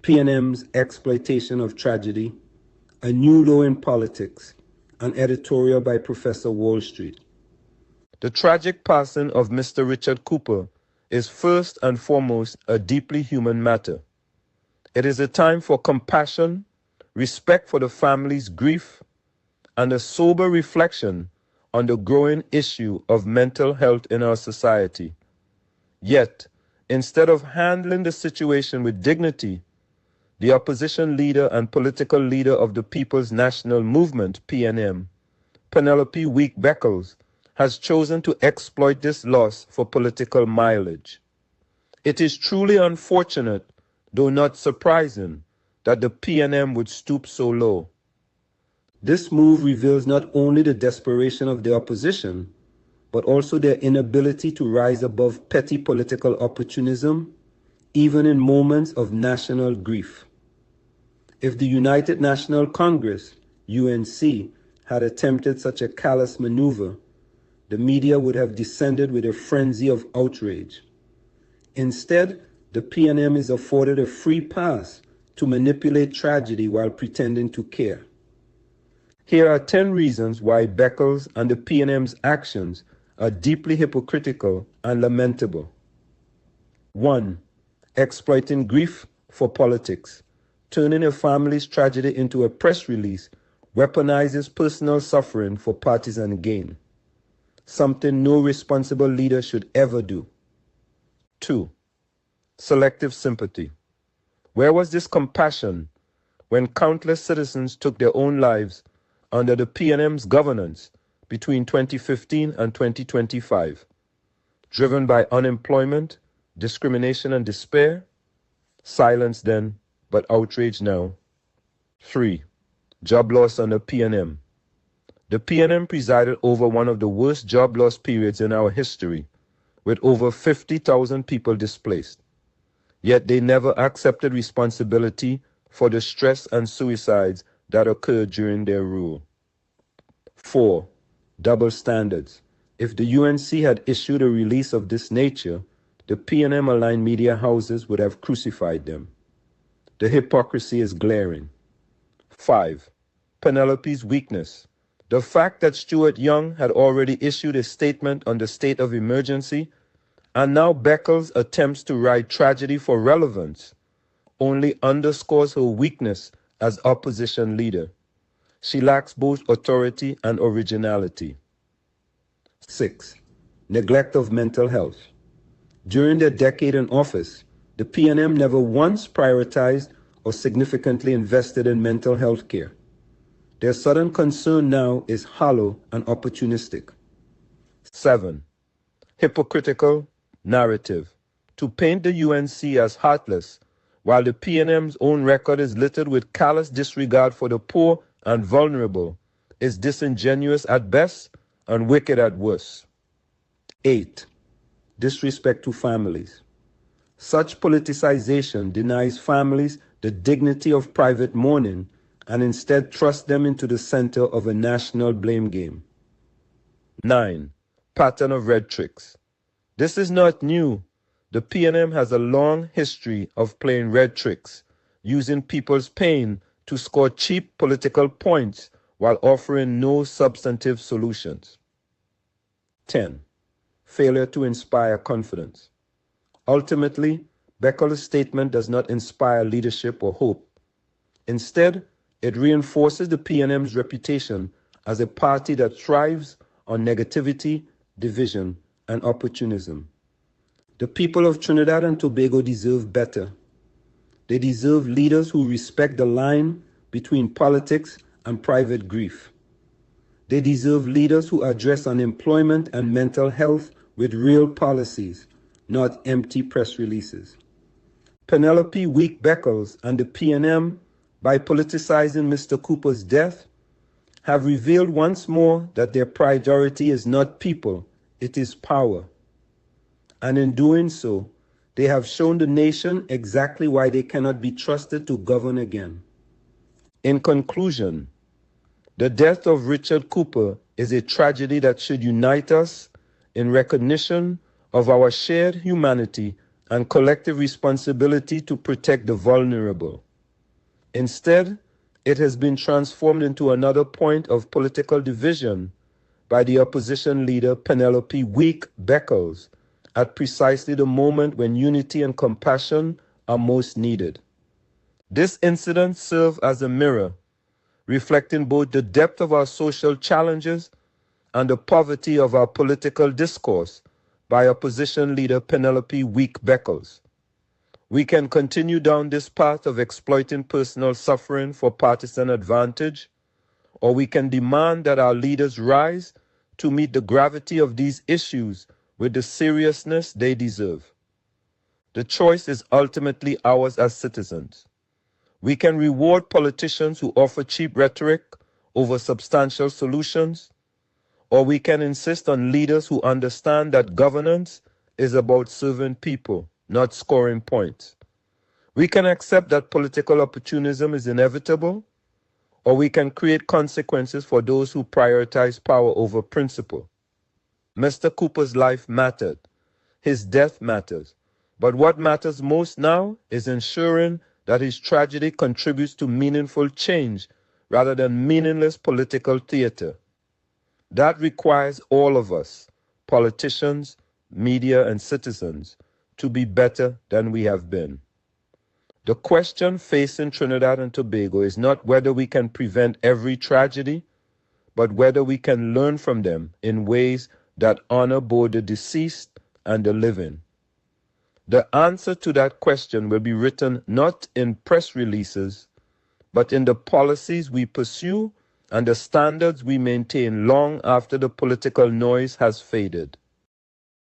PNM's exploitation of tragedy, a new law in politics, an editorial by Professor Wall Street. The tragic passing of Mr. Richard Cooper is first and foremost a deeply human matter. It is a time for compassion, respect for the family's grief, and a sober reflection on the growing issue of mental health in our society. Yet, instead of handling the situation with dignity, the opposition leader and political leader of the People's National Movement, PNM, Penelope Week-Beckles, has chosen to exploit this loss for political mileage. It is truly unfortunate, though not surprising, that the PNM would stoop so low. This move reveals not only the desperation of the opposition, but also their inability to rise above petty political opportunism, even in moments of national grief. If the United National Congress, UNC, had attempted such a callous maneuver, the media would have descended with a frenzy of outrage. Instead, the PNM is afforded a free pass to manipulate tragedy while pretending to care. Here are 10 reasons why Beckles and the PNM's actions are deeply hypocritical and lamentable. 1. Exploiting grief for politics. Turning a family's tragedy into a press release weaponizes personal suffering for partisan gain, something no responsible leader should ever do. 2. Selective sympathy. Where was this compassion when countless citizens took their own lives under the PNM's governance between 2015 and 2025, driven by unemployment, discrimination, and despair? Silence then, but outrage now. 3. Job loss under PNM. The PNM presided over one of the worst job loss periods in our history, with over 50,000 people displaced. Yet they never accepted responsibility for the stress and suicides that occurred during their rule. 4. Double standards. If the UNC had issued a release of this nature, the PNM-aligned media houses would have crucified them. The hypocrisy is glaring. 5. Penelope's weakness. The fact that Stuart Young had already issued a statement on the state of emergency, and now Beckles attempts to ride tragedy for relevance, only underscores her weakness as opposition leader. She lacks both authority and originality. 6. Neglect of mental health. During their decade in office, the PNM never once prioritized or significantly invested in mental health care. Their sudden concern now is hollow and opportunistic. 7. Hypocritical narrative. To paint the UNC as heartless, while the PNM's own record is littered with callous disregard for the poor and vulnerable, is disingenuous at best and wicked at worst. 8. Disrespect to families. Such politicization denies families the dignity of private mourning and instead thrusts them into the center of a national blame game. 9. Pattern of red tricks. This is not new. The PNM has a long history of playing red tricks, using people's pain to score cheap political points while offering no substantive solutions. 10. Failure to inspire confidence. Ultimately, Beckles' statement does not inspire leadership or hope. Instead, it reinforces the PNM's reputation as a party that thrives on negativity, division, and opportunism. The people of Trinidad and Tobago deserve better. They deserve leaders who respect the line between politics and private grief. They deserve leaders who address unemployment and mental health with real policies, not empty press releases. Penelope Week-Beckles and the PNM, by politicizing Mr. Cooper's death, have revealed once more that their priority is not people, it is power. And in doing so, they have shown the nation exactly why they cannot be trusted to govern again. In conclusion, the death of Richard Cooper is a tragedy that should unite us in recognition of our shared humanity and collective responsibility to protect the vulnerable. Instead, it has been transformed into another point of political division by the opposition leader Penelope Week Beckles at precisely the moment when unity and compassion are most needed. This incident served as a mirror, reflecting both the depth of our social challenges and the poverty of our political discourse by opposition leader Penelope Week Beckles. We can continue down this path of exploiting personal suffering for partisan advantage, or we can demand that our leaders rise to meet the gravity of these issues with the seriousness they deserve. The choice is ultimately ours as citizens. We can reward politicians who offer cheap rhetoric over substantial solutions, or we can insist on leaders who understand that governance is about serving people, not scoring points. We can accept that political opportunism is inevitable, or we can create consequences for those who prioritize power over principle. Mr. Cooper's life mattered. His death matters. But what matters most now is ensuring that his tragedy contributes to meaningful change rather than meaningless political theater. That requires all of us, politicians, media, and citizens, to be better than we have been. The question facing Trinidad and Tobago is not whether we can prevent every tragedy, but whether we can learn from them in ways that honor both the deceased and the living. The answer to that question will be written not in press releases, but in the policies we pursue and the standards we maintain long after the political noise has faded.